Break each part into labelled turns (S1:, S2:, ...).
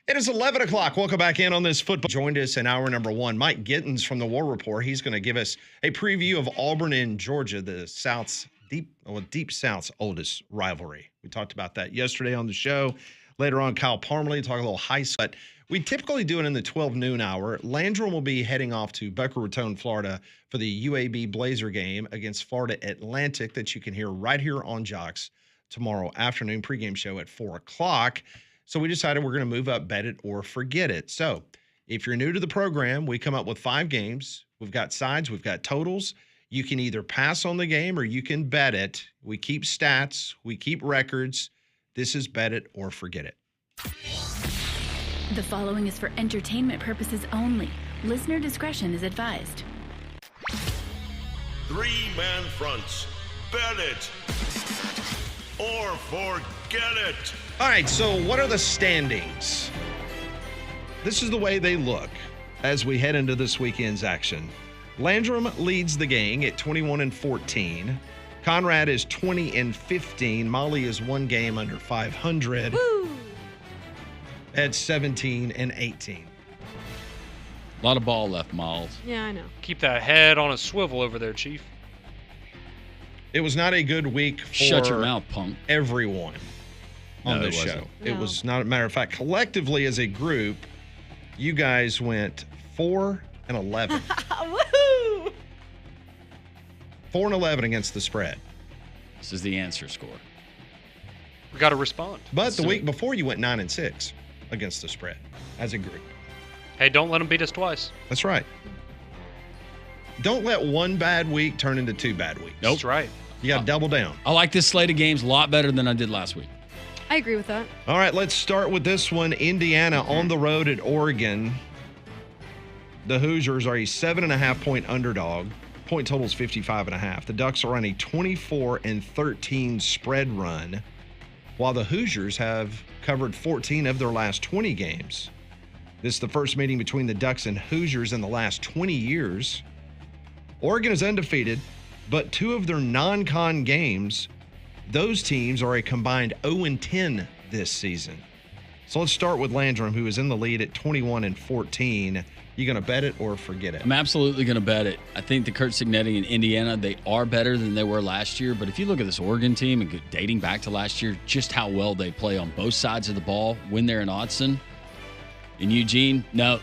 S1: It is 11 o'clock. Welcome back in on this football. Joined us in hour number one, Mike Gittens from the War Report. He's going to give us a preview of Auburn and Georgia, the South's deep South's oldest rivalry. We talked about that yesterday on the show. Later on, Kyle Parmalee talk a little high school. But we typically do it in the 12 noon hour. Landrum will be heading off to Boca Raton, Florida for the UAB Blazer game against Florida Atlantic that you can hear right here on Jocks tomorrow afternoon pregame show at 4 o'clock. So we decided we're going to move up Bet It or Forget It. So if you're new to the program, we come up with 5 games. We've got sides. We've got totals. You can either pass on the game or you can bet it. We keep stats. We keep records. This is Bet It or Forget It.
S2: The following is for entertainment purposes only. Listener discretion is advised.
S3: 3-man fronts. Bet it or forget it.
S1: All right, so what are the standings? This is the way they look as we head into this weekend's action. Landrum leads the gang at 21-14. Conrad is 20-15. Molly is 1 game under 500.
S4: Woo!
S1: At 17-18.
S5: A lot of ball left, Miles.
S4: Yeah, I know.
S6: Keep that head on a swivel over there, Chief.
S1: It was not a good week for
S5: Shut your mouth, punk.
S1: everyone on
S5: No,
S1: this
S5: it
S1: show.
S5: wasn't.
S1: It
S4: No.
S1: was not a matter of fact. Collectively as a group, you guys went 4-11.
S4: Woohoo!
S1: 4-11 against the spread.
S5: This is the answer score.
S6: We got to respond.
S1: But the
S5: So-
S1: week before you went 9-6 against the spread as a group.
S6: Hey, don't let them beat us twice.
S1: That's right. Don't let one bad week turn into 2 bad weeks.
S5: Nope.
S6: That's right.
S1: You got to double down.
S5: I like this slate of games a lot better than I did last week.
S4: I agree with that.
S1: All right, let's start with this one. Indiana on the road at Oregon. The Hoosiers are a 7.5-point underdog. Point total is 55.5. The Ducks are on a 24-13 spread run, while the Hoosiers have covered 14 of their last 20 games. This is the first meeting between the Ducks and Hoosiers in the last 20 years. Oregon is undefeated, but 2 of their non-con games, those teams are a combined 0-10 this season. So let's start with Landrum, who is in the lead at 21-14. You going to bet it or forget it?
S5: I'm absolutely going to bet it. I think the Kurt Signetti in Indiana, they are better than they were last year. But if you look at this Oregon team and dating back to last year, just how well they play on both sides of the ball when they're in Autzen. In Eugene, no,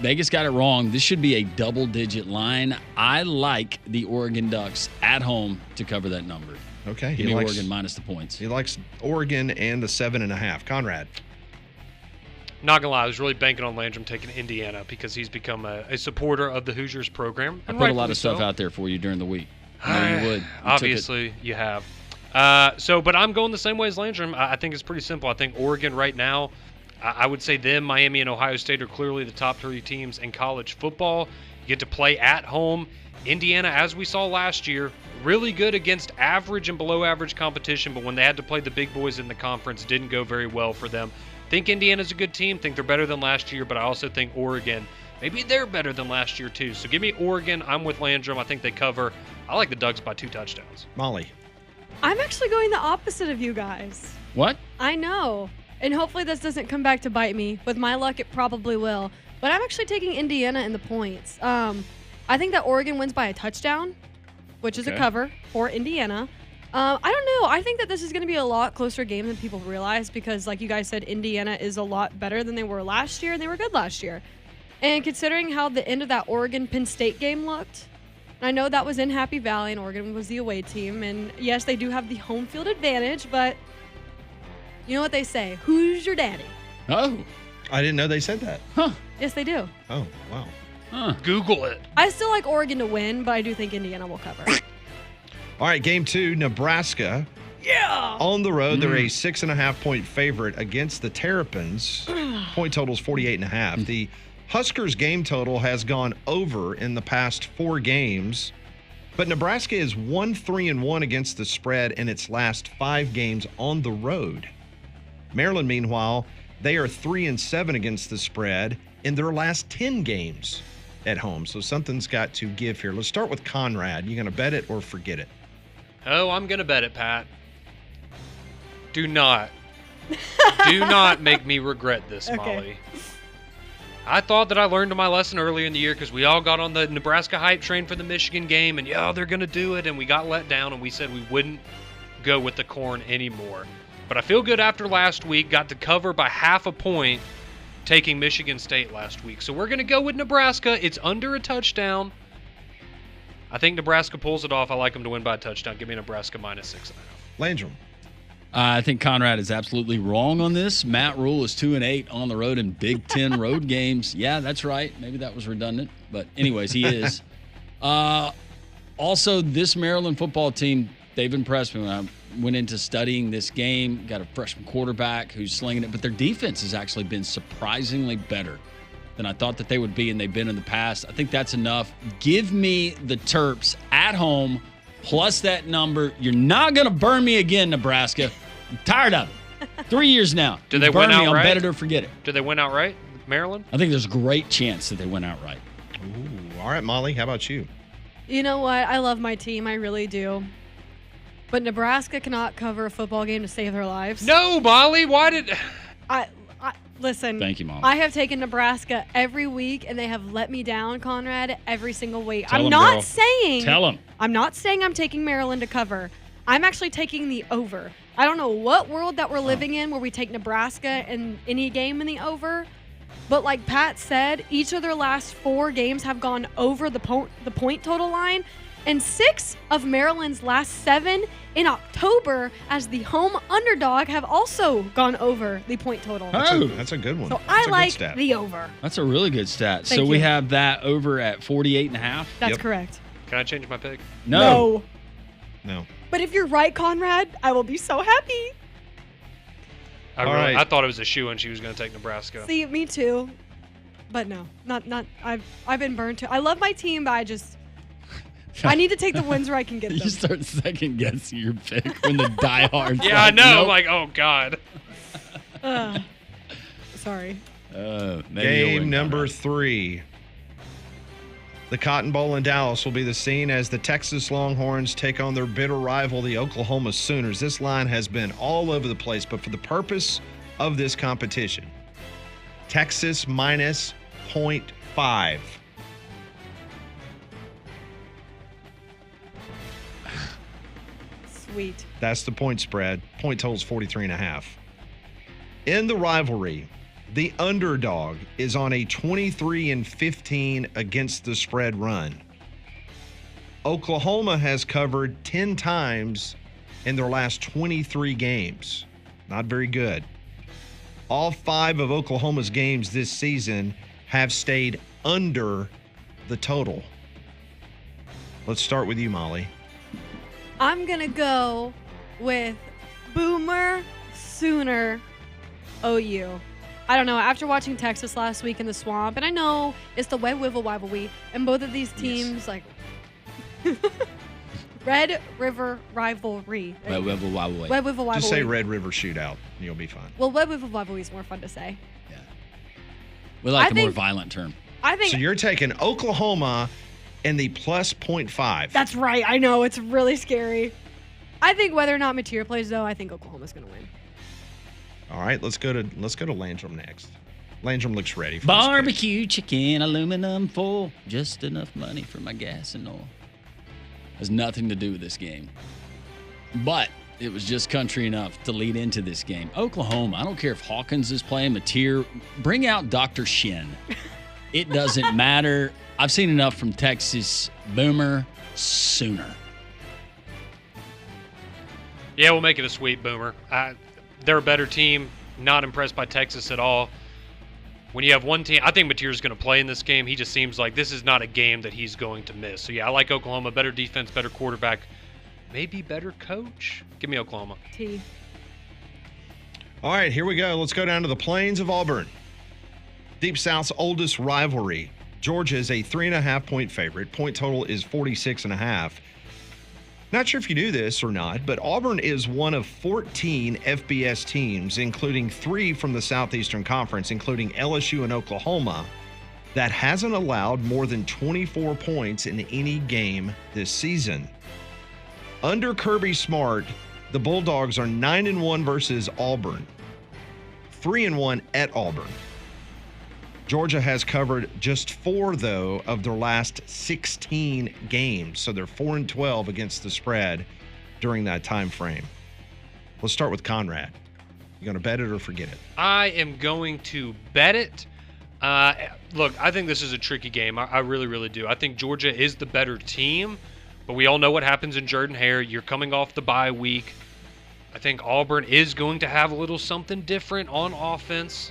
S5: Vegas got it wrong. This should be a double-digit line. I like the Oregon Ducks at home to cover that number.
S1: Okay.
S5: Give me Oregon minus the points.
S1: He likes Oregon and the 7.5. Conrad.
S6: Not gonna lie, I was really banking on Landrum taking Indiana because he's become a supporter of the Hoosiers program.
S5: I
S6: and
S5: put a lot
S6: rightfully
S5: of stuff
S6: so.
S5: out there for you during the week. I know you would. You took it.
S6: Obviously, you have. But I'm going the same way as Landrum. I think it's pretty simple. I think Oregon right now, I would say them, Miami, and Ohio State are clearly the top 3 teams in college football. You get to play at home. Indiana, as we saw last year, really good against average and below average competition, but when they had to play the big boys in the conference, didn't go very well for them. Think Indiana's a good team, think they're better than last year, but I also think Oregon, maybe they're better than last year too. So give me Oregon. I'm with Landrum. I think they cover. I like the Ducks by 2 touchdowns.
S1: Molly.
S4: I'm actually going the opposite of you guys.
S5: What?
S4: I know. And hopefully this doesn't come back to bite me. With my luck, it probably will. But I'm actually taking Indiana in the points. I think that Oregon wins by a touchdown, which is a
S5: Okay.
S4: cover for Indiana. I don't know. I think that this is going to be a lot closer game than people realize because, like you guys said, Indiana is a lot better than they were last year, and they were good last year. And considering how the end of that Oregon-Penn State game looked, I know that was in Happy Valley, and Oregon was the away team. And, yes, they do have the home field advantage, but you know what they say, who's your daddy?
S5: Oh.
S1: I didn't know they said that.
S5: Huh.
S4: Yes, they do.
S1: Oh, wow.
S5: Huh.
S6: Google it.
S4: I still like Oregon to win, but I do think Indiana will cover.
S1: All right, game 2, Nebraska.
S4: Yeah!
S1: On the road, they're a 6.5-point favorite against the Terrapins. Point total is 48.5. The Huskers game total has gone over in the past 4 games, but Nebraska is 1-3-1 against the spread in its last 5 games on the road. Maryland, meanwhile, they are 3-7 against the spread in their last 10 games at home. So something's got to give here. Let's start with Conrad. You going to bet it or forget it?
S6: Oh, I'm going to bet it, Pat. Do not Do not make me regret this,
S4: Okay.
S6: Molly. I thought that I learned my lesson earlier in the year because we all got on the Nebraska hype train for the Michigan game, and they're going to do it, and we got let down, and we said we wouldn't go with the corn anymore. But I feel good after last week, got to cover by half a point taking Michigan State last week. So we're going to go with Nebraska. It's under a touchdown. I think Nebraska pulls it off. I like them to win by a touchdown. Give me Nebraska -6.5.
S1: Landrum.
S5: I think Conrad is absolutely wrong on this. Matt Rule is 2-8 on the road in Big Ten road games. Yeah, that's right. Maybe that was redundant, but anyways, he is. Also, this Maryland football team, they've impressed me when I went into studying this game. Got a freshman quarterback who's slinging it, but their defense has actually been surprisingly better than I thought that they would be, and they've been in the past. I think that's enough. Give me the Terps at home. Plus that number. You're not going to burn me again, Nebraska. I'm tired of it. 3 years now.
S6: Do they
S5: burn
S6: win
S5: me on
S6: outright?
S5: Bet It or Forget It.
S6: Do they win outright, Maryland?
S5: I think there's a great chance that they win outright.
S1: Ooh, all right, Molly, how about you?
S4: You know what? I love my team. I really do. But Nebraska cannot cover a football game to save their lives.
S6: No, Molly. Why did...
S4: Listen.
S5: Thank you, Mom.
S4: I have taken Nebraska every week, and they have let me down, Conrad, every single week.
S5: Tell
S4: I'm
S5: 'em,
S4: not
S5: girl.
S4: saying.
S5: Tell them.
S4: I'm not saying I'm taking Maryland to cover. I'm actually taking the over. I don't know what world that we're living in where we take Nebraska in any game in the over. But like Pat said, each of their last 4 games have gone over the point total line. And 6 of Maryland's last 7 in October as the home underdog have also gone over the point total.
S1: That's a good one.
S4: So
S1: That's
S4: I
S1: a good
S4: like
S1: stat.
S4: the over.
S5: That's a really good stat.
S4: Thank
S5: so we
S4: you.
S5: have that over at 48.5.
S4: That's
S1: Yep.
S4: correct.
S6: Can I change my pick?
S5: No.
S1: No.
S4: But if you're right, Conrad, I will be so happy.
S6: I
S1: All right.
S6: I thought it was a shoe and she was going to take Nebraska.
S4: See, me too. But no, not. I've been burned too. I love my team, but I need to take the wins where I can get
S5: You
S4: them.
S5: start second guessing your pick when the diehards.
S6: Yeah, I
S5: like,
S6: know.
S5: nope.
S6: I'm like, oh, God.
S4: Sorry.
S5: Maybe you'll
S1: Game
S5: win,
S1: number
S5: Conrad.
S1: 3. The Cotton Bowl in Dallas will be the scene as the Texas Longhorns take on their bitter rival, the Oklahoma Sooners. This line has been all over the place, but for the purpose of this competition, Texas minus 0.5.
S4: Sweet.
S1: That's the point spread. Point total is 43.5. In the rivalry, the underdog is on a 23-15 against the spread run. Oklahoma has covered 10 times in their last 23 games. Not very good. All 5 of Oklahoma's games this season have stayed under the total. Let's start with you, Molly.
S4: I'm gonna go with Boomer Sooner OU. I don't know. After watching Texas last week in the swamp, and I know it's the Web Wivel rivalry, and both of these teams like Red River rivalry.
S5: Web Wivel
S4: Web Wivel rivalry.
S1: Just say Red River Shootout, and you'll be fine.
S4: Well, Web Wivel rivalry is more fun to say.
S5: Yeah. We like
S4: I
S5: a more
S4: think-
S5: violent term.
S4: I think
S1: So you're taking Oklahoma in the plus 0.5.
S4: that's right. I know it's really scary. I think whether or not Mateer plays, though, I think Oklahoma's gonna win.
S1: All right, let's go to Landrum next. Landrum looks ready for this pick.
S5: Barbecue chicken, aluminum foil, just enough money for my gas and oil. Has nothing to do with this game. But it was just country enough to lead into this game. Oklahoma, I don't care if Hawkins is playing, Mateer, bring out Dr. Shin. It doesn't matter. I've seen enough from Texas. Boomer Sooner.
S6: Yeah, we'll make it a sweep, Boomer. They're a better team. Not impressed by Texas at all. When you have one team, I think Mateer's going to play in this game. He just seems like this is not a game that he's going to miss. So, yeah, I like Oklahoma. Better defense, better quarterback, maybe better coach. Give me Oklahoma.
S4: T.
S1: All right, here we go. Let's go down to the plains of Auburn. Deep South's oldest rivalry. Georgia is a 3.5-point favorite. Point total is 46.5. Not sure if you knew this or not, but Auburn is one of 14 FBS teams, including 3 from the Southeastern Conference, including LSU and Oklahoma, that hasn't allowed more than 24 points in any game this season. Under Kirby Smart, the Bulldogs are 9-1 versus Auburn. 3-1 at Auburn. Georgia has covered just 4, though, of their last 16 games. So they're 4-12 against the spread during that time frame. Let's start with Conrad. You going to bet it or forget it?
S6: I am going to bet it. Look, I think this is a tricky game. I really, really do. I think Georgia is the better team, but we all know what happens in Jordan-Hare. You're coming off the bye week. I think Auburn is going to have a little something different on offense,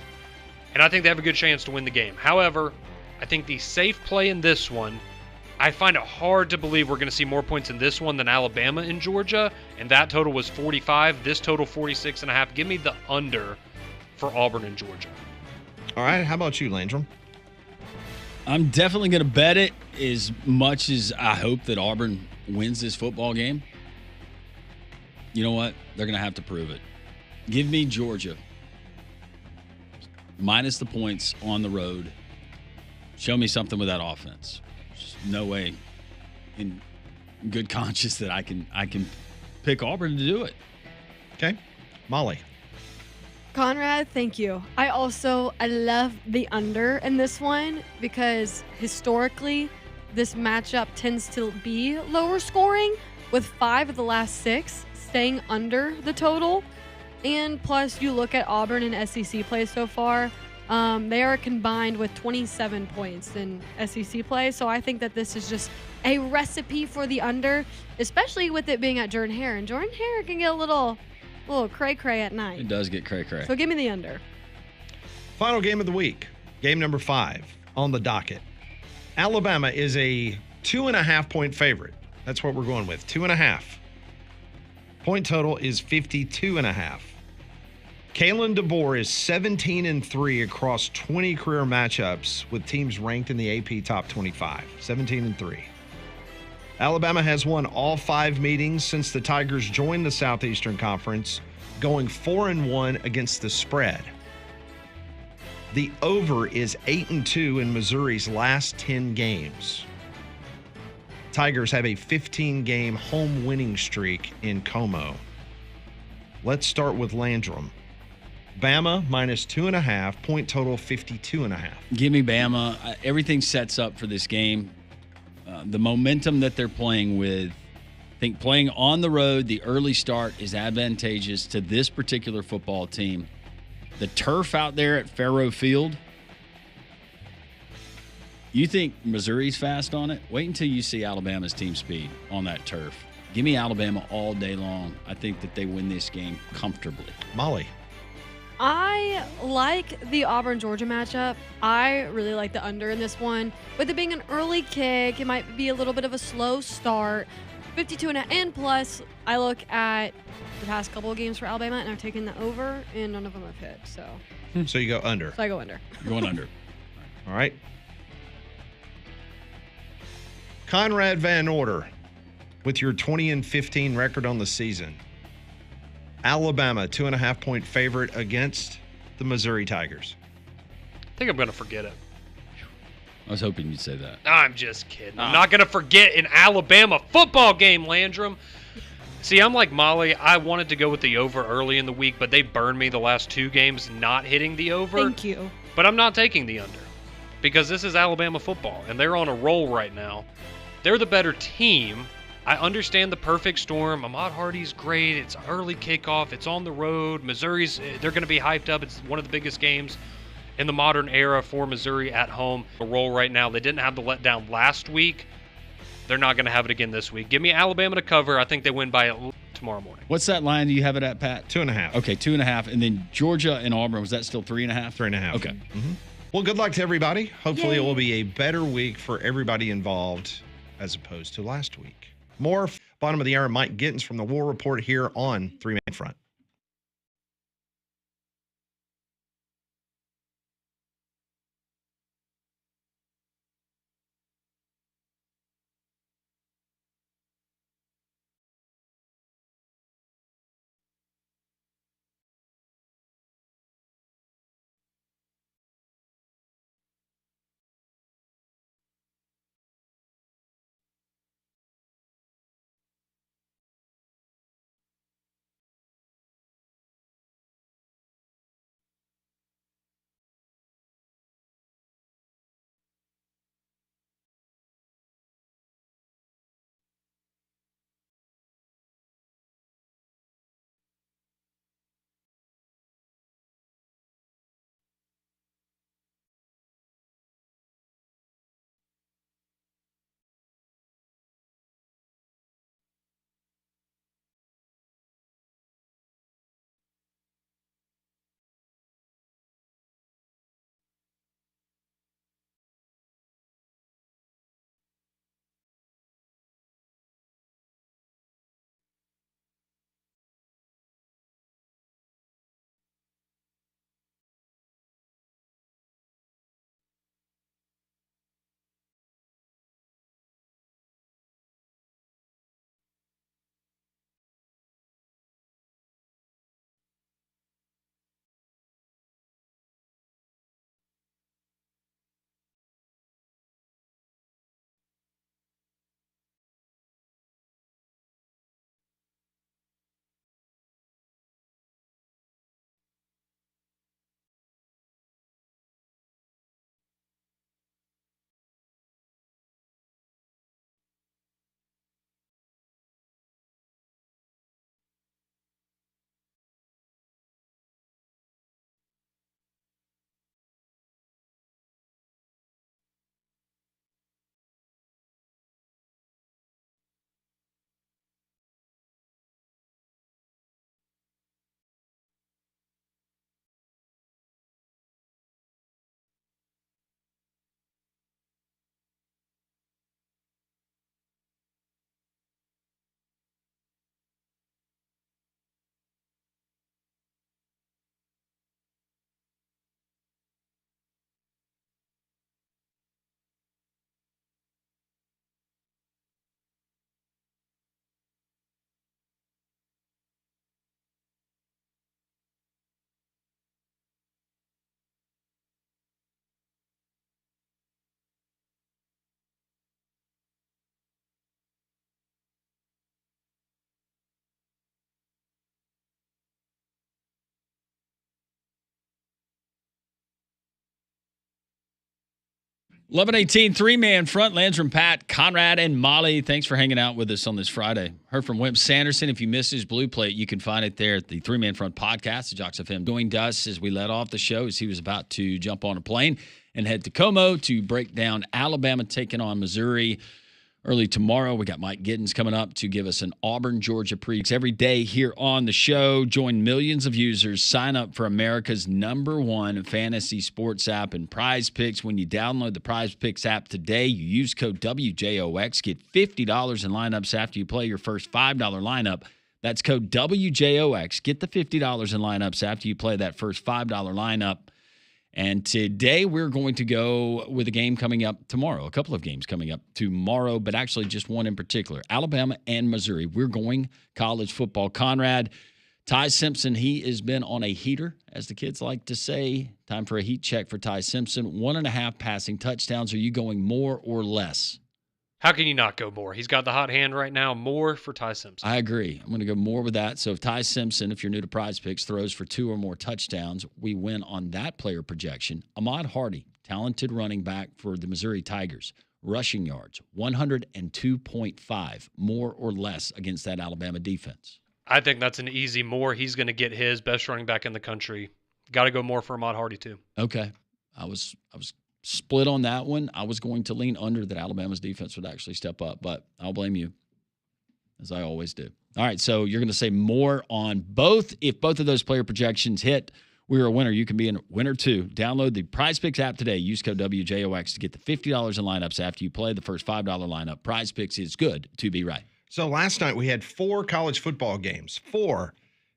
S6: and I think they have a good chance to win the game. However, I think the safe play in this one, I find it hard to believe we're going to see more points in this one than Alabama and Georgia, and that total was 45. This total 46.5. Give me the under for Auburn and Georgia.
S1: All right. How about you, Landrum?
S5: I'm definitely going to bet it as much as I hope that Auburn wins this football game. You know what? They're going to have to prove it. Give me Georgia. Minus the points on the road. Show me something with that offense. There's no way in good conscience that I can pick Auburn to do it.
S1: Okay. Molly.
S4: Conrad, thank you. I love the under in this one because historically this matchup tends to be lower scoring, with 5 of the last 6 staying under the total. And plus, you look at Auburn and SEC play so far, they are combined with 27 points in SEC play. So I think that this is just a recipe for the under, especially with it being at Jordan-Hare. And Jordan-Hare can get a little cray-cray at night.
S5: It does get cray-cray.
S4: So give me the under.
S1: Final game of the week. Game number 5 on the docket. Alabama is a 2.5-point favorite. That's what we're going with. 2.5. Point total is 52.5. Kalen DeBoer is 17-3 across 20 career matchups with teams ranked in the AP top 25. 17-3. Alabama has won all 5 meetings since the Tigers joined the Southeastern Conference, going 4-1 against the spread. The over is 8-2 in Missouri's last 10 games. Tigers have a 15-game home winning streak in Como. Let's start with Landrum. Bama minus 2.5, point total 52.5.
S5: Give me Bama. Everything sets up for this game. The momentum that they're playing with, I think playing on the road, the early start is advantageous to this particular football team. The turf out there at Fairrow Field, you think Missouri's fast on it? Wait until you see Alabama's team speed on that turf. Give me Alabama all day long. I think that they win this game comfortably.
S1: Molly.
S4: I like the Auburn-Georgia matchup. I really like the under in this one. With it being an early kick, it might be a little bit of a slow start. 52.5, and plus, I look at the past couple of games for Alabama, and I've taken the over, and none of them have hit.
S1: So you go under.
S4: So I go under.
S5: Going under.
S1: All right. Conrad Van Order, with your 20-15 record on the season. Alabama, 2.5-point favorite against the Missouri Tigers.
S6: I think I'm going to forget it.
S5: I was hoping you'd say that.
S6: I'm just kidding. I'm not going to forget an Alabama football game, Landrum. See, I'm like Molly. I wanted to go with the over early in the week, but they burned me the last 2 games not hitting the over.
S4: Thank you.
S6: But I'm not taking the under because this is Alabama football, and they're on a roll right now. They're the better team. I understand the perfect storm. Ahmad Hardy's great. It's early kickoff. It's on the road. Missouri's, they're going to be hyped up. It's one of the biggest games in the modern era for Missouri at home. A roll right now. They didn't have the letdown last week. They're not going to have it again this week. Give me Alabama to cover. I think they win by tomorrow morning.
S5: What's that line? Do you have it at, Pat?
S1: 2.5.
S5: Okay, 2.5. And then Georgia and Auburn, was that still 3.5?
S1: 3.5.
S5: Okay.
S1: Mm-hmm. Well, good luck to everybody. Hopefully it will be a better week for everybody involved as opposed to last week. More bottom of the hour, Mike Gittens from the War Report here on 3-Man Front.
S5: 11:18, three-man front. Landrum, Pat, Conrad, and Molly. Thanks for hanging out with us on this Friday. Heard from Wimp Sanderson. If you missed his blue plate, you can find it there at the three-man front podcast. The Jocks of him joined us as we let off the show as he was about to jump on a plane and head to Como to break down Alabama taking on Missouri. Early tomorrow, we got Mike Gittens coming up to give us an Auburn, Georgia preview. Every day here on the show, join millions of users. Sign up for America's #1 fantasy sports app and Prize Picks. When you download the Prize Picks app today, you use code WJOX. Get $50 in lineups after you play your first $5 lineup. That's code WJOX. Get the $50 in lineups after you play that first $5 lineup. And today we're going to go with a game coming up tomorrow, a couple of games coming up tomorrow, but actually just one in particular, Alabama and Missouri. We're going college football. Conrad, Ty Simpson, he has been on a heater, as the kids like to say. Time for a heat check for Ty Simpson. 1.5 passing touchdowns. Are you going more or less?
S6: How can you not go more? He's got the hot hand right now. More for Ty Simpson.
S5: I agree. I'm going to go more with that. So if Ty Simpson, if you're new to Prize Picks, throws for 2 or more touchdowns, we win on that player projection. Ahmad Hardy, talented running back for the Missouri Tigers, rushing yards, 102.5, more or less against that Alabama defense.
S6: I think that's an easy more. He's going to get his best running back in the country. Got to go more for Ahmad Hardy too.
S5: Okay. I was split on that one. I was going to lean under that Alabama's defense would actually step up, but I'll blame you, as I always do. All right, so you're going to say more on both. If both of those player projections hit, we're a winner. You can be a winner too. Download the Prize Picks app today. Use code WJOX to get the $50 in lineups after you play the first $5 lineup. Prize Picks is good to be right.
S1: So last night we had 4 college football games. 4.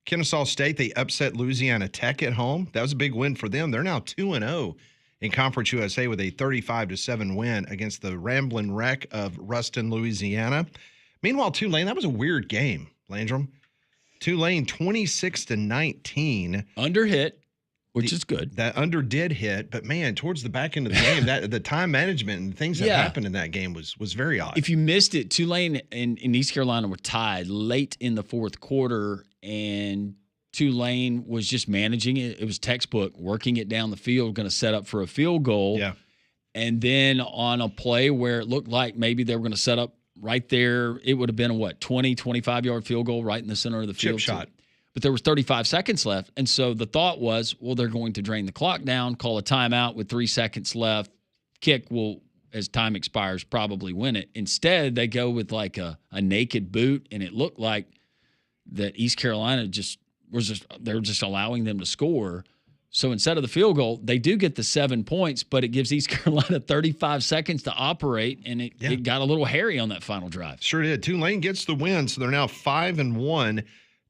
S1: Kennesaw State, they upset Louisiana Tech at home. That was a big win for them. They're now 2-0. In Conference USA with a 35-7 win against the Ramblin' Wreck of Ruston, Louisiana. Meanwhile, Tulane, that was a weird game, Landrum. Tulane 26-19.
S5: Under hit, which is good.
S1: That under did hit, but man, towards the back end of the game, that the time management and things that happened in that game was very odd.
S5: If you missed it, Tulane and East Carolina were tied late in the fourth quarter, and Tulane was just managing it. It was textbook, working it down the field, going to set up for a field goal.
S1: Yeah.
S5: And then on a play where it looked like maybe they were going to set up right there, it would have been a 20, 25-yard field goal right in the center of the field.
S1: Chip shot.
S5: But there was 35 seconds left. And so the thought was, well, they're going to drain the clock down, call a timeout with 3 seconds left. Kick will, as time expires, probably win it. Instead, they go with like a naked boot, and it looked like that East Carolina they're just allowing them to score. So instead of the field goal, they do get the 7 points, but it gives East Carolina 35 seconds to operate, and it got a little hairy on that final drive.
S1: Sure did. Tulane gets the win, so they're now 5-1,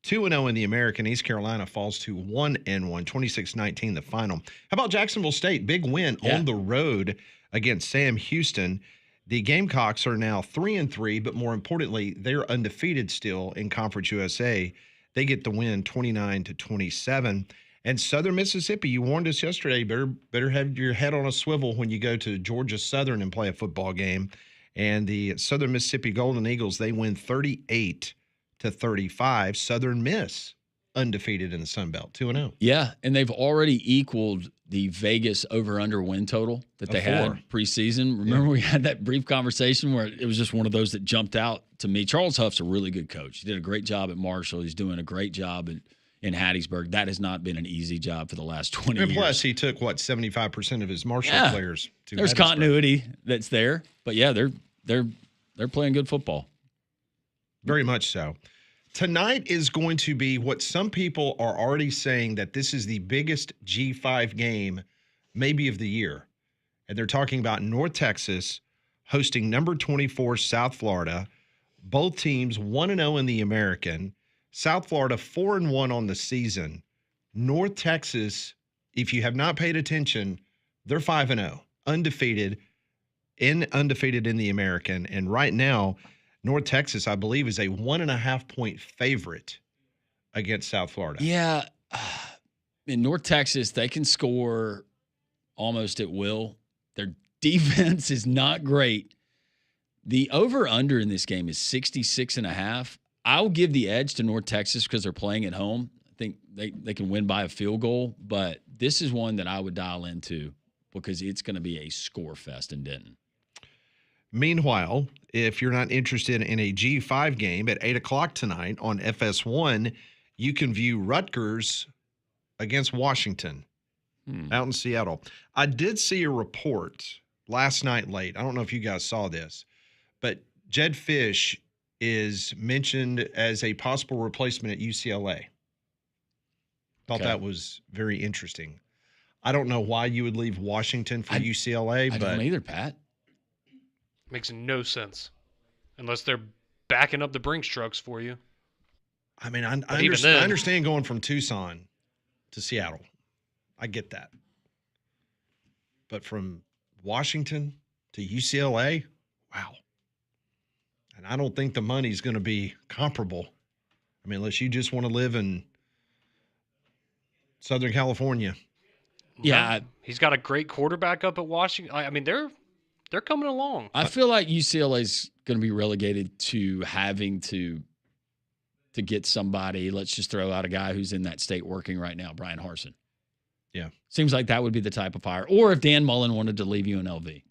S1: 2-0 in the American. East Carolina falls to 1-1, 26-19 the final. How about Jacksonville State? Big win on the road against Sam Houston. The Gamecocks are now 3-3, but more importantly, they're undefeated still in Conference USA. They get the win 29-27. And Southern Mississippi, you warned us yesterday, better have your head on a swivel when you go to Georgia Southern and play a football game. And the Southern Mississippi Golden Eagles, they win 38-35. Southern Miss undefeated in the Sun Belt, 2-0.
S5: Yeah, and they've already equaled the Vegas over-under win total that they had preseason. Remember we had that brief conversation where it was just one of those that jumped out to me. Charles Huff's a really good coach. He did a great job at Marshall. He's doing a great job in Hattiesburg. That has not been an easy job for the last 20 years.
S1: And plus, he took, 75% of his Marshall players to
S5: There's
S1: Hattiesburg.
S5: continuity that's there. But, yeah, they're playing good football.
S1: Very much so. Tonight is going to be what some people are already saying that this is the biggest G5 game maybe of the year. And they're talking about North Texas hosting number 24 South Florida. Both teams 1-0 in the American. South Florida 4-1 on the season. North Texas, if you have not paid attention, they're 5-0, undefeated in the American. And right now, North Texas, I believe, is a 1.5-point favorite against South Florida.
S5: Yeah. In North Texas, they can score almost at will. Their defense is not great. The over-under in this game is 66.5. I'll give the edge to North Texas because they're playing at home. I think they can win by a field goal, but this is one that I would dial into because it's going to be a score fest in Denton.
S1: Meanwhile, if you're not interested in a G5 game at 8 o'clock tonight on FS1, you can view Rutgers against Washington out in Seattle. I did see a report last night late. I don't know if you guys saw this, but Jed Fish is mentioned as a possible replacement at UCLA. Thought that was very interesting. I don't know why you would leave Washington for UCLA,
S5: I
S1: but
S5: don't either, Pat.
S6: Makes no sense unless they're backing up the Brinks trucks for you.
S1: I mean, I
S6: even then-
S1: understand going from Tucson to Seattle. I get that. But from Washington to UCLA, wow. And I don't think the money's going to be comparable. I mean, unless you just want to live in Southern California.
S5: Yeah.
S6: He's got a great quarterback up at Washington. I mean, they're coming along.
S5: I feel like UCLA's going to be relegated to having to get somebody. Let's just throw out a guy who's in that state working right now, Brian Harsin.
S1: Yeah.
S5: Seems like that would be the type of hire. Or if Dan Mullen wanted to leave UNLV.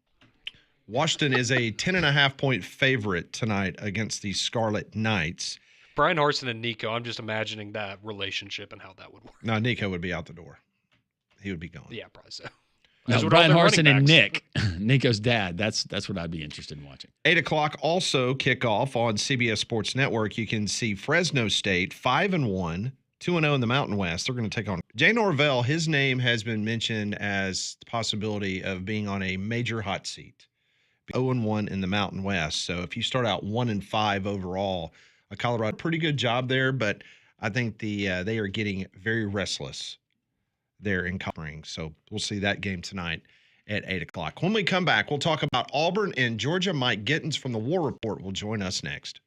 S1: Washington is a 10.5-point favorite tonight against the Scarlet Knights.
S6: Brian Harsin and Nico, I'm just imagining that relationship and how that would work.
S1: No, Nico would be out the door. He would be gone.
S6: Yeah, probably so.
S5: No,
S6: As would
S5: Brian
S6: all their
S5: Harsin and
S6: running backs.
S5: Nick, Nico's dad. That's what I'd be interested in watching.
S1: 8 o'clock also kickoff on CBS Sports Network. You can see Fresno State 5-1, 2-0 in the Mountain West. They're going to take on Jay Norvell. His name has been mentioned as the possibility of being on a major hot seat. 0-1 in the Mountain West. So if you start out 1-5 overall, Colorado, pretty good job there, but I think they are getting very restless there in Spring. So we'll see that game tonight at 8 o'clock. When we come back, we'll talk about Auburn and Georgia. Mike Gittens from the War Report will join us next.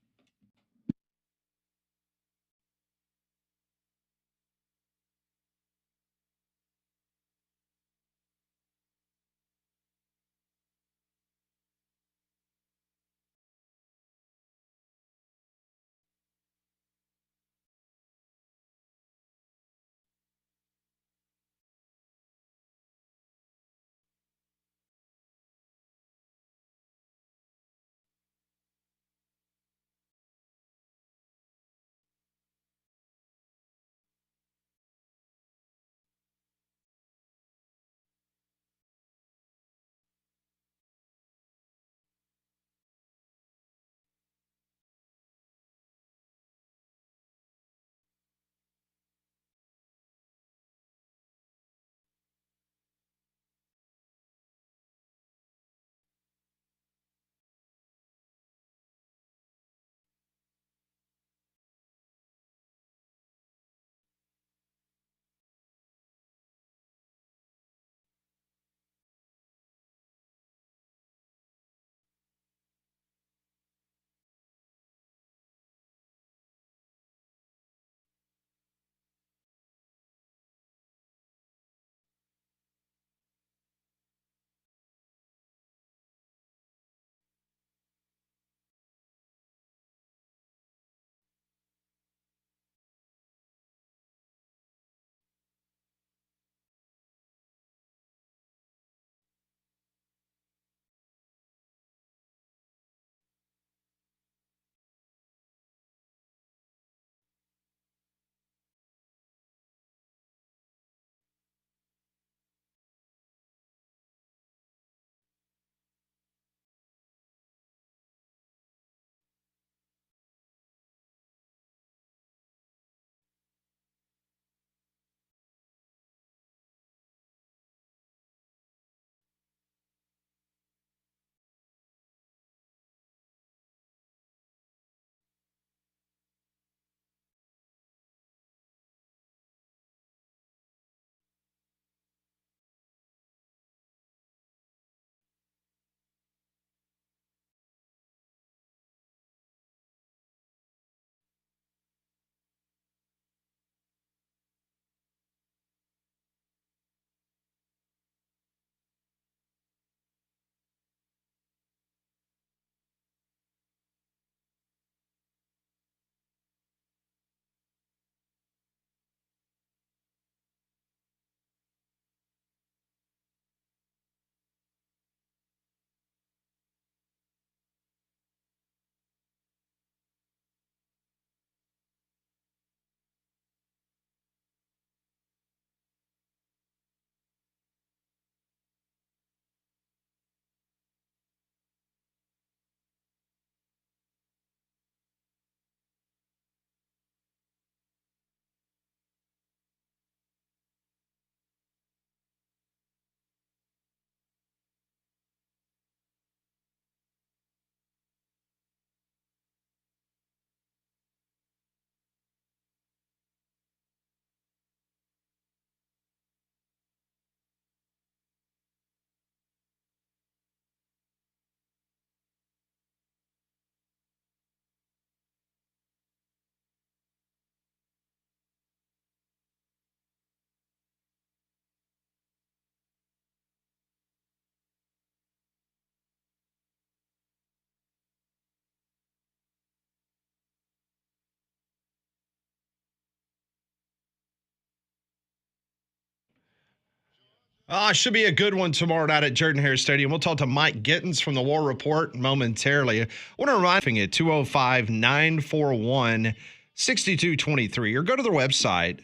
S1: Should be a good one tomorrow night at Jordan-Hare Stadium. We'll talk to Mike Gittens from the War Report momentarily. I want to remind you at 205-941-6223 or go to their website,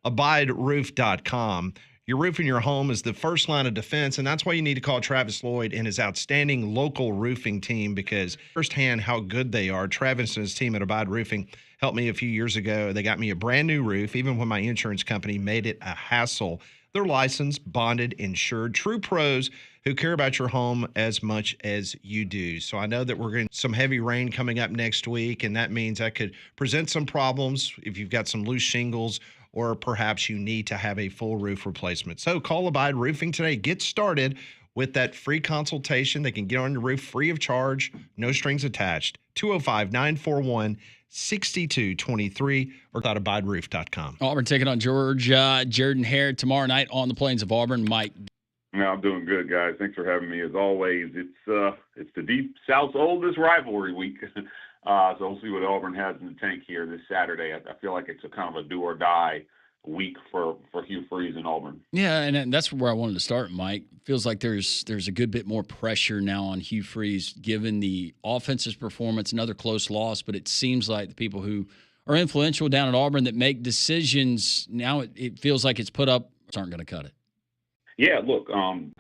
S1: abideroof.com. Your roof in your home is the first line of defense, and that's why you need to call Travis Lloyd and his outstanding local roofing team, because firsthand how good they are. Travis and his team at Abide Roofing helped me a few years ago. They got me a brand new roof, even when my insurance company made it a hassle. They're licensed, bonded, insured, true pros who care about your home as much as you do. So I know that we're getting some heavy rain coming up next week, and that means that could present some problems if you've got some loose shingles or perhaps you need to have a full roof replacement. So call Abide Roofing today. Get started with that free consultation. They can get on your roof free of charge, no strings attached. 205-941-6223 or go to abideroof.com.
S5: Auburn taking on Georgia. Jordan-Hare tomorrow night on the plains of Auburn. Mike.
S7: No, I'm doing good, guys. Thanks for having me. As always, it's the Deep South's oldest rivalry week. So we'll see what Auburn has in the tank here this Saturday. I feel like it's a kind of a do or die week for Hugh Freeze in Auburn.
S5: Yeah, and that's where I wanted to start, Mike. Feels like there's a good bit more pressure now on Hugh Freeze given the offense's performance, another close loss, but it seems like the people who are influential down at Auburn that make decisions, now it feels like it's put up, aren't going to cut it.
S7: Yeah, look,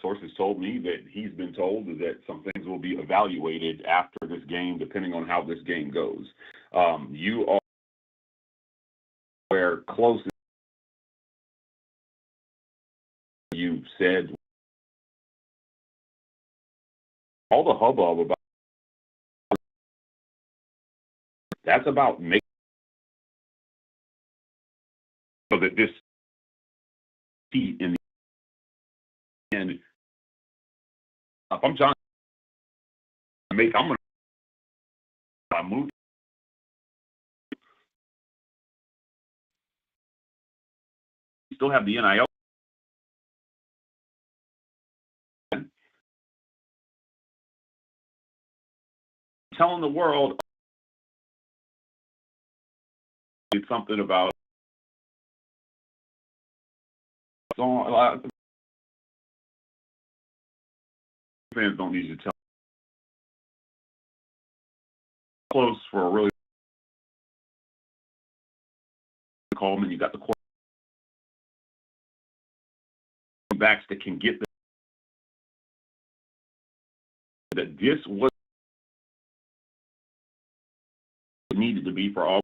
S7: sources told me that he's been told that some things will be evaluated after this game, depending on how this game goes. You are where close you said all the hubbub about that's about making so that this seat in the and if I'm John, I'm going to move. Still have the NIL. Telling the world it's something about fans don't need to tell close for a really Coleman. You got the quarterbacks that can get that this was needed to be for all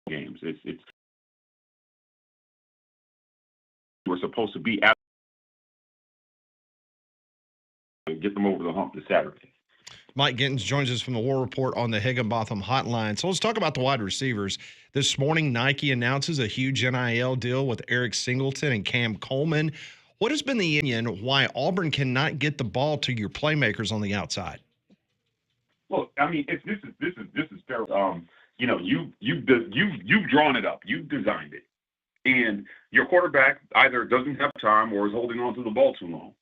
S7: games. It's we're supposed to be at get them over the hump this Saturday.
S1: Mike Gittens joins us from the War Report on the Higginbotham Hotline. So let's talk about the wide receivers. This morning, Nike announces a huge NIL deal with Eric Singleton and Cam Coleman. What has been the opinion why Auburn cannot get the ball to your playmakers on the outside?
S7: Look, I mean, this is fair. You've drawn it up, you've designed it, and your quarterback either doesn't have time or is holding on to the ball too long.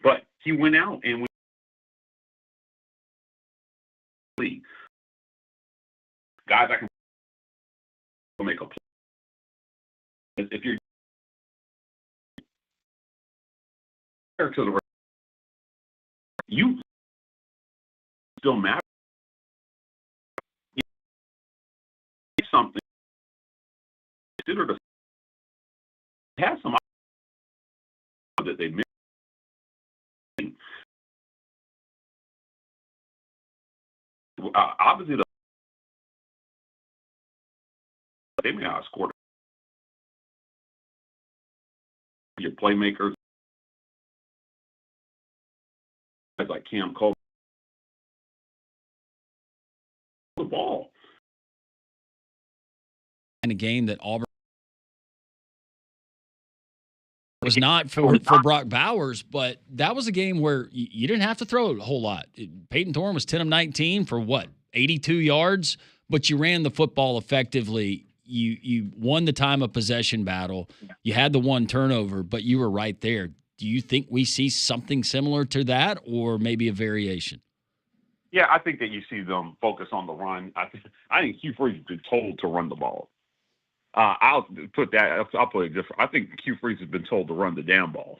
S7: But he went out and guys, I can make a play. If you're to the you still matter. Something consider to have some that they missed. Obviously, they may not score. Your playmakers, like Cam Coleman, the ball.
S5: In a game that Auburn was not for Brock Bowers, but that was a game where you didn't have to throw a whole lot. Peyton Thorne was 10 of 19 for 82 yards, but you ran the football effectively. You won the time of possession battle. You had the one turnover, but you were right there. Do you think we see something similar to that or maybe a variation?
S7: Yeah, I think that you see them focus on the run. I think Hugh Freeze has been told to run the ball. I'll put it different. I think Hugh Freeze has been told to run the damn ball.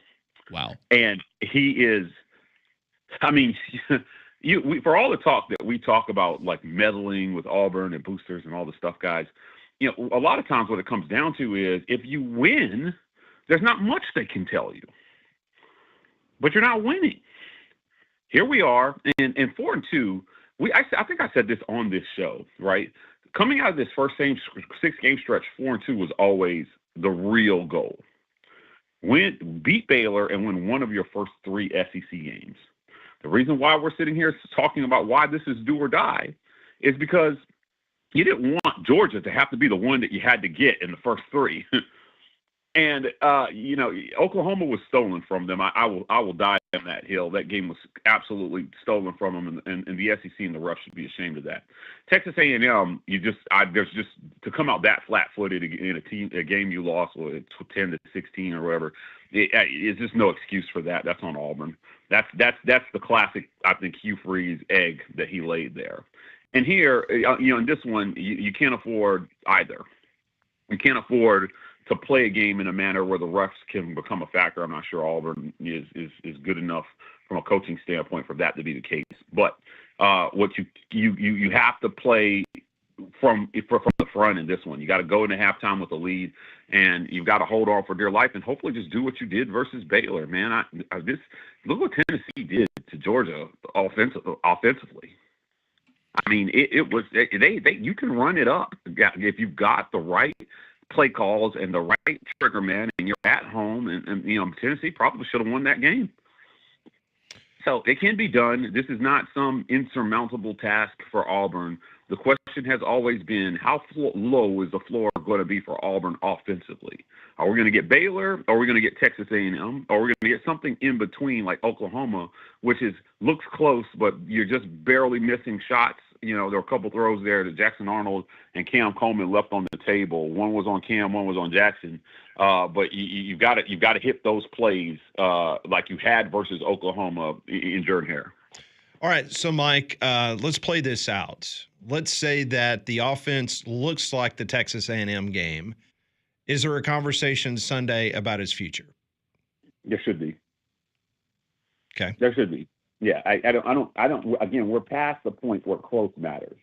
S5: Wow.
S7: And he is, I mean, for all the talk that we talk about, like meddling with Auburn and boosters and all the stuff, guys, a lot of times what it comes down to is if you win, there's not much they can tell you. But you're not winning. Here we are, and 4-2. I think I said this on this show, right? Coming out of this first 6-game stretch, 4-2 was always the real goal. Beat Baylor and win one of your first 3 SEC games. The reason why we're sitting here talking about why this is do or die is because you didn't want Georgia to have to be the one that you had to get in the first 3. And Oklahoma was stolen from them. I will die on that hill. That game was absolutely stolen from them, and the SEC and the refs should be ashamed of that. Texas A&M, there's just to come out that flat-footed in a game you lost, 10-16 or whatever. It's just no excuse for that. That's on Auburn. That's the classic, I think, Hugh Freeze egg that he laid there. And here, in this one, you can't afford either. You can't afford to play a game in a manner where the refs can become a factor. I'm not sure Auburn is good enough from a coaching standpoint for that to be the case. But what you have to play from the front in this one. You got to go into halftime with a lead, and you've got to hold on for dear life, and hopefully just do what you did versus Baylor. Man, look what Tennessee did to Georgia offensively. I mean, it was you can run it up if you've got the right play calls and the right trigger man, and you're at home, and Tennessee probably should have won that game. So it can be done. This is not some insurmountable task for Auburn. The question has always been, how low is the floor going to be for Auburn offensively? Are we going to get Baylor? Or are we going to get Texas A&M? Or are we going to get something in between like Oklahoma, which looks close, but you're just barely missing shots? There were a couple throws there that Jackson Arnold and Cam Coleman left on the table. One was on Cam, one was on Jackson. But you've got to hit those plays like you had versus Oklahoma in Jordan-Hare.
S1: All right, so Mike, let's play this out. Let's say that the offense looks like the Texas A&M game. Is there a conversation Sunday about his future?
S7: There should be.
S1: Okay.
S7: There should be. Yeah, I don't. Again, we're past the point where close matters.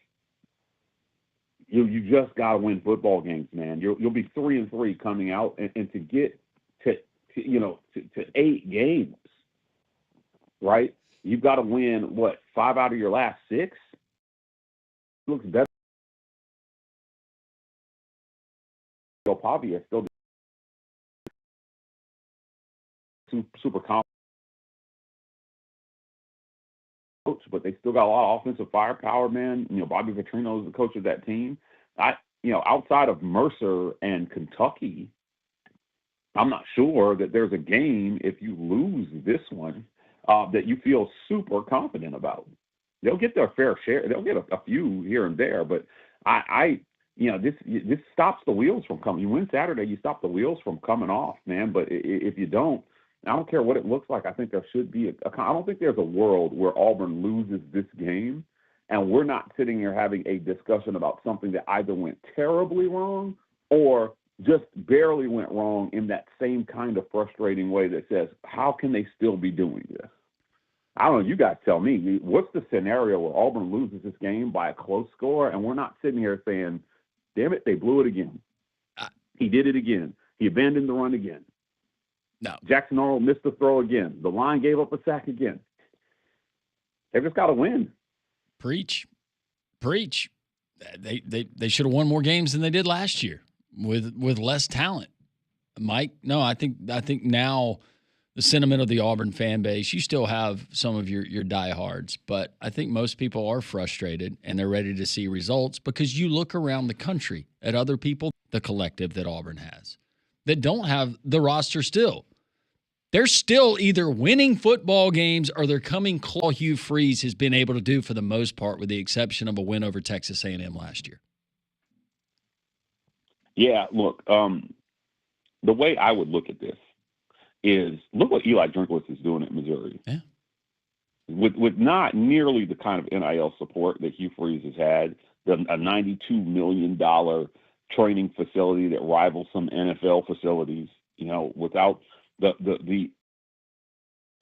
S7: You just got to win football games, man. You'll be 3-3 coming out, and to get to 8 games, right? You've got to win 5 out of your last 6. Looks better. Pavia still super confident coach, but they still got a lot of offensive firepower, man. Bobby Petrino is the coach of that team. Outside of Mercer and Kentucky, I'm not sure that there's a game, if you lose this one, that you feel super confident about. They'll get their fair share. They'll get a few here and there, but this stops the wheels from coming. You win Saturday, you stop the wheels from coming off, man. But if you don't, I don't care what it looks like. I think there should be I don't think there's a world where Auburn loses this game and we're not sitting here having a discussion about something that either went terribly wrong or just barely went wrong in that same kind of frustrating way that says, how can they still be doing this? I don't know. You guys tell me. What's the scenario where Auburn loses this game by a close score and we're not sitting here saying, damn it, they blew it again. He did it again. He abandoned the run again.
S5: No.
S7: Jackson Arnold missed the throw again. The line gave up a sack again. They've just got to win. Preach.
S5: They should have won more games than they did last year with less talent. Mike, no, I think now the sentiment of the Auburn fan base, you still have some of your diehards, but I think most people are frustrated and they're ready to see results because you look around the country at other people, the collective that Auburn has, that don't have the roster still. They're still either winning football games or they're coming close. Hugh Freeze has been able to do for the most part, with the exception of a win over Texas A&M last year.
S7: Yeah, look, the way I would look at this is look what Eli Drinkwitz is doing at Missouri.
S5: Yeah.
S7: With not nearly the kind of NIL support that Hugh Freeze has had, a $92 million training facility that rivals some NFL facilities. Without the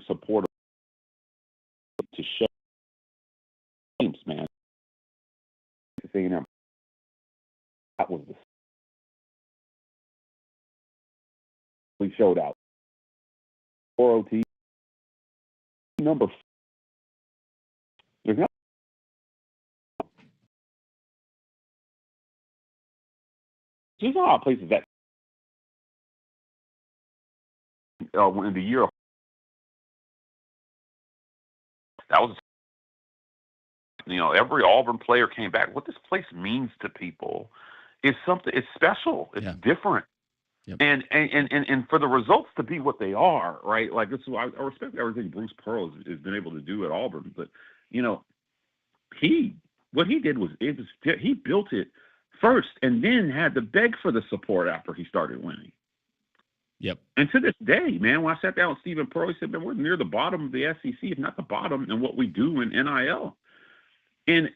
S7: support to show games, man. Saying that was we showed out. 4 OT number. There's not. There's not a lot of places that in the year that was. Every Auburn player came back. What this place means to people is something. It's special. It's different. Yep. And for the results to be what they are, right? Like I respect everything Bruce Pearl has been able to do at Auburn, but what he did was he built it first and then had to beg for the support after he started winning.
S5: Yep.
S7: And to this day, man, when I sat down with Stephen Pearl, he said, "Man, we're near the bottom of the SEC, if not the bottom, in what we do in NIL." And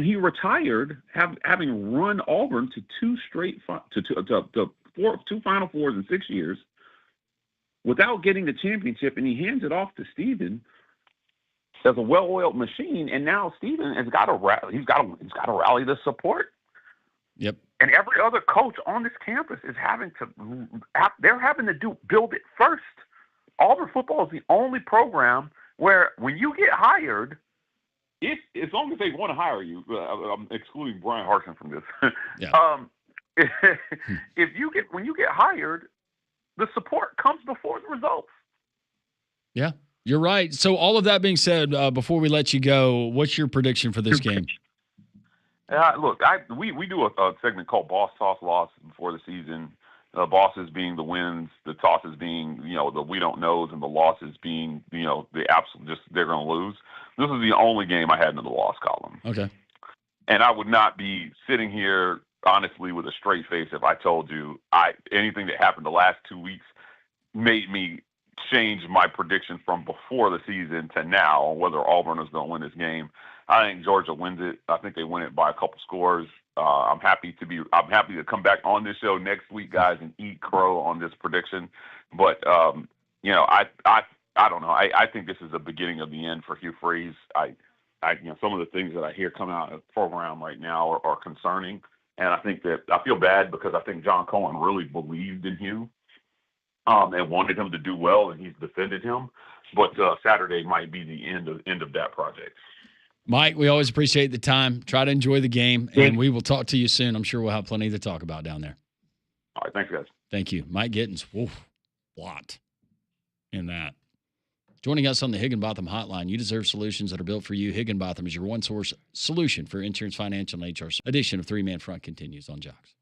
S7: he retired, having run Auburn to two Final Fours in 6 years, without getting the championship, and he hands it off to Stephen as a well-oiled machine. And now Stephen has got to he's got to rally the support.
S5: Yep.
S7: And every other coach on this campus is they're having to build it first. Auburn football is the only program where when you get hired, as long as they want to hire you, I'm excluding Brian Harsin from this.
S5: Yeah.
S7: When you get hired, the support comes before the results.
S5: Yeah, you're right. So all of that being said, before we let you go, what's your prediction for this game?
S7: Look, we do a segment called Boss Toss Loss before the season. Bosses being the wins, the tosses being, the we don't knows, and the losses being, the absolute just they're going to lose. This is the only game I had in the loss column.
S5: Okay.
S7: And I would not be sitting here honestly with a straight face if I told you anything that happened the last 2 weeks made me change my prediction from before the season to now on whether Auburn is going to win this game. I think Georgia wins it. I think they win it by a couple scores. I'm happy to come back on this show next week, guys, and eat crow on this prediction. But I don't know. I think this is the beginning of the end for Hugh Freeze. Some of the things that I hear coming out of the program right now are concerning, and I think that I feel bad because I think John Cohen really believed in Hugh and wanted him to do well, and he's defended him. But Saturday might be the end of that project.
S5: Mike, we always appreciate the time. Try to enjoy the game, and we will talk to you soon. I'm sure we'll have plenty to talk about down there.
S7: All right, thanks, guys.
S5: Thank you. Mike Gittens. Lot in that. Joining us on the Higginbotham Hotline, you deserve solutions that are built for you. Higginbotham is your one-source solution for insurance, financial, and HR. Edition of Three-Man Front continues on Jocks.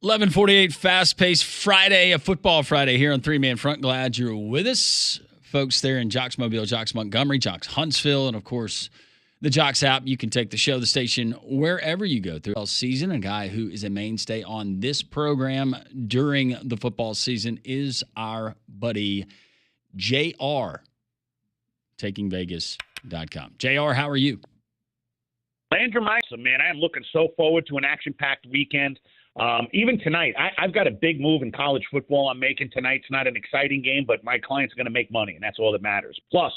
S5: 11:48, fast-paced Friday, a football Friday here on Three Man Front. Glad you're with us. Folks there in Jocks Mobile, Jocks Montgomery, Jocks Huntsville, and, of course, the Jocks app. You can take the show, the station, wherever you go through all season. A guy who is a mainstay on this program during the football season is our buddy JR, takingvegas.com. JR, how are you?
S8: Landrum, man, I am looking so forward to an action-packed weekend. Even tonight, I've got a big move in college football I'm making tonight. It's not an exciting game, but my client's going to make money, and that's all that matters. Plus,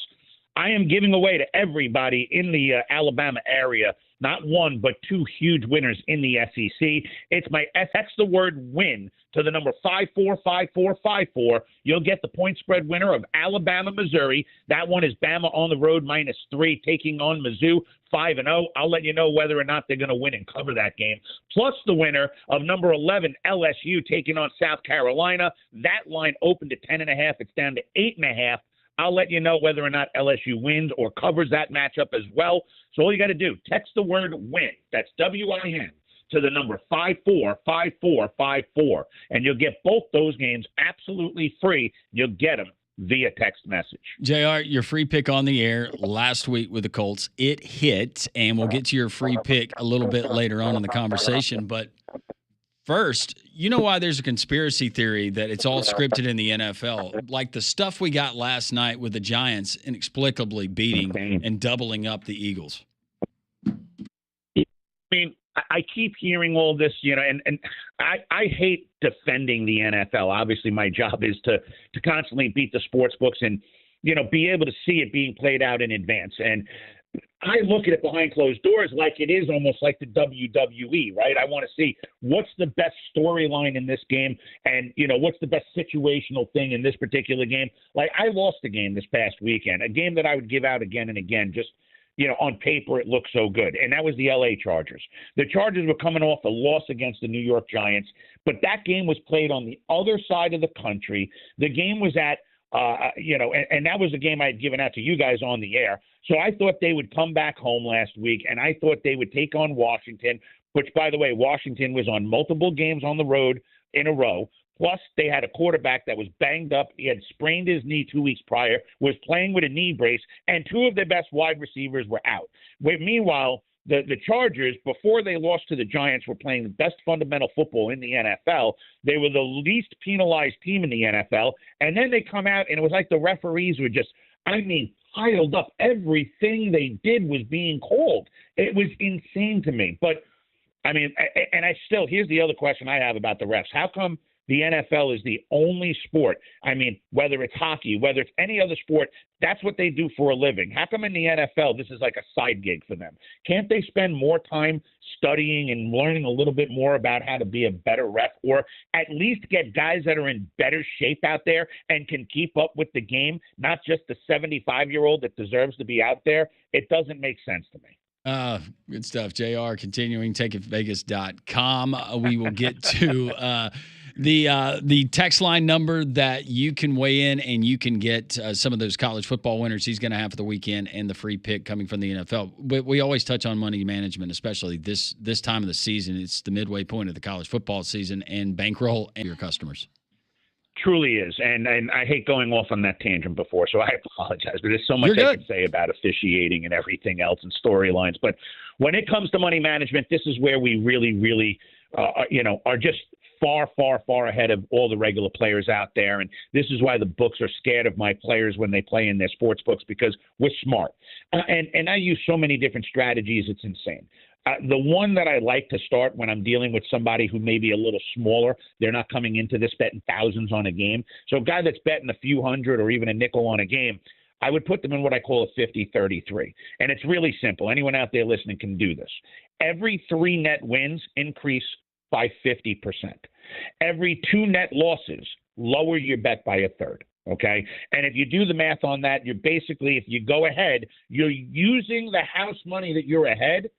S8: I am giving away to everybody in the Alabama area not one, but two huge winners in the SEC. It's my text the word win to the number 545454. You'll get the point spread winner of Alabama, Missouri. That one is Bama on the road -3 taking on Mizzou 5-0. I'll let you know whether or not they're going to win and cover that game. Plus the winner of number 11, LSU taking on South Carolina. That line opened at 10.5. It's down to 8.5. I'll let you know whether or not LSU wins or covers that matchup as well. So all you got to do, text the word win. That's WIN to the number 545454. And you'll get both those games absolutely free. You'll get them via text message.
S5: JR, your free pick on the air last week with the Colts, it hit, and we'll get to your free pick a little bit later on in the conversation. But first, you know why there's a conspiracy theory that it's all scripted in the NFL? Like the stuff we got last night with the Giants inexplicably beating and doubling up the Eagles.
S8: I mean, I keep hearing all this, and I hate defending the NFL. Obviously, my job is to constantly beat the sports books and, be able to see it being played out in advance. And I look at it behind closed doors like it is almost like the WWE, right? I want to see what's the best storyline in this game and, what's the best situational thing in this particular game. Like I lost a game this past weekend, a game that I would give out again and again, just, on paper it looked so good. And that was the LA Chargers. The Chargers were coming off a loss against the New York Giants, but that game was played on the other side of the country. The game was at and that was a game I had given out to you guys on the air. So I thought they would come back home last week, and I thought they would take on Washington, which, by the way, Washington was on multiple games on the road in a row. Plus, they had a quarterback that was banged up. He had sprained his knee 2 weeks prior, was playing with a knee brace, and two of their best wide receivers were out. Meanwhile, the Chargers, before they lost to the Giants, were playing the best fundamental football in the NFL. They were the least penalized team in the NFL. And then they come out, and it was like the referees were just, piled up. Everything they did was being called. It was insane to me. But, here's the other question I have about the refs. How come the NFL is the only sport, whether it's hockey, whether it's any other sport, that's what they do for a living. How come in the NFL this is like a side gig for them? Can't they spend more time studying and learning a little bit more about how to be a better ref, or at least get guys that are in better shape out there and can keep up with the game, not just the 75-year-old that deserves to be out there? It doesn't make sense to me.
S5: Good stuff. JR, continuing, takingvegas.com. We will get to the text line number that you can weigh in, and you can get some of those college football winners he's going to have for the weekend and the free pick coming from the NFL. But we always touch on money management, especially this time of the season. It's the midway point of the college football season, and bankroll and your customers.
S8: Truly is, and I hate going off on that tangent before, so I apologize. But there's so much I can say about officiating and everything else and storylines. But when it comes to money management, this is where we really, really, are just far, far, far ahead of all the regular players out there. And this is why the books are scared of my players when they play in their sports books, because we're smart. And I use so many different strategies, it's insane. The one that I like to start when I'm dealing with somebody who may be a little smaller, they're not coming into this betting thousands on a game. So a guy that's betting a few hundred or even a nickel on a game, I would put them in what I call a 50-33. And it's really simple. Anyone out there listening can do this. Every 3 net wins increase by 50%. Every 2 net losses lower your bet by a third. Okay. And if you do the math on that, you're basically, if you go ahead, you're using the house money that you're ahead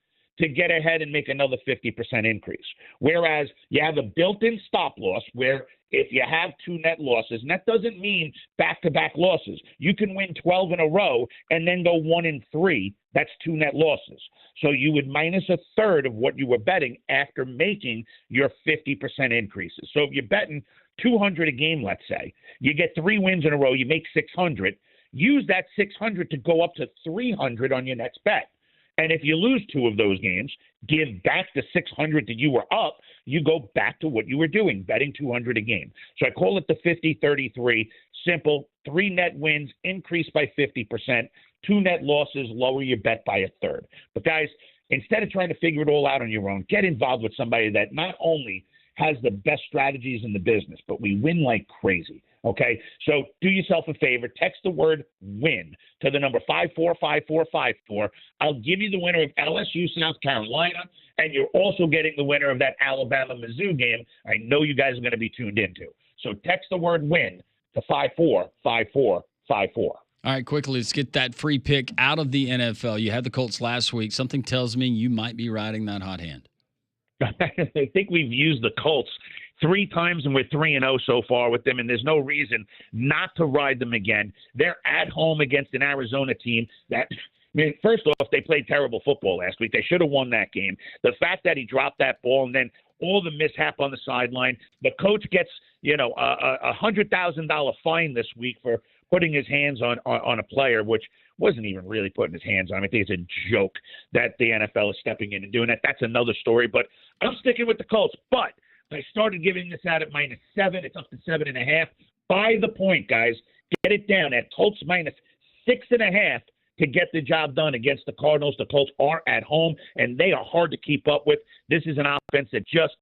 S8: to get ahead and make another 50% increase. Whereas you have a built-in stop loss where if you have 2 net losses, and that doesn't mean back-to-back losses. You can win 12 in a row and then go 1-3. That's 2 net losses. So you would minus a third of what you were betting after making your 50% increases. So if you're betting 200 a game, let's say, you get 3 wins in a row, you make 600. Use that 600 to go up to 300 on your next bet. And if you lose 2 of those games, give back the 600 that you were up, you go back to what you were doing, betting 200 a game. So I call it the 50-33, simple, 3 net wins, increase by 50%, 2 net losses, lower your bet by a third. But guys, instead of trying to figure it all out on your own, get involved with somebody that not only has the best strategies in the business, but we win like crazy. Okay, so do yourself a favor. Text the word WIN to the number 545454. I'll give you the winner of LSU South Carolina, and you're also getting the winner of that Alabama-Mizzou game I know you guys are going to be tuned into. So text the word WIN to 545454.
S5: All right, quickly, let's get that free pick out of the NFL. You had the Colts last week. Something tells me you might be riding that hot hand.
S8: I think we've used the Colts 3 times, and we're 3-0 so far with them, and there's no reason not to ride them again. They're at home against an Arizona team that, I mean, first off, they played terrible football last week. They should have won that game. The fact that he dropped that ball and then all the mishap on the sideline, the coach gets, a $100,000 fine this week for putting his hands on a player, which wasn't even really putting his hands on him. I think it's a joke that the NFL is stepping in and doing that. That's another story, but I'm sticking with the Colts. But I started giving this out at -7. It's up to 7.5. Buy the point, guys. Get it down at Colts -6.5 to get the job done against the Cardinals. The Colts are at home, and they are hard to keep up with. This is an offense that just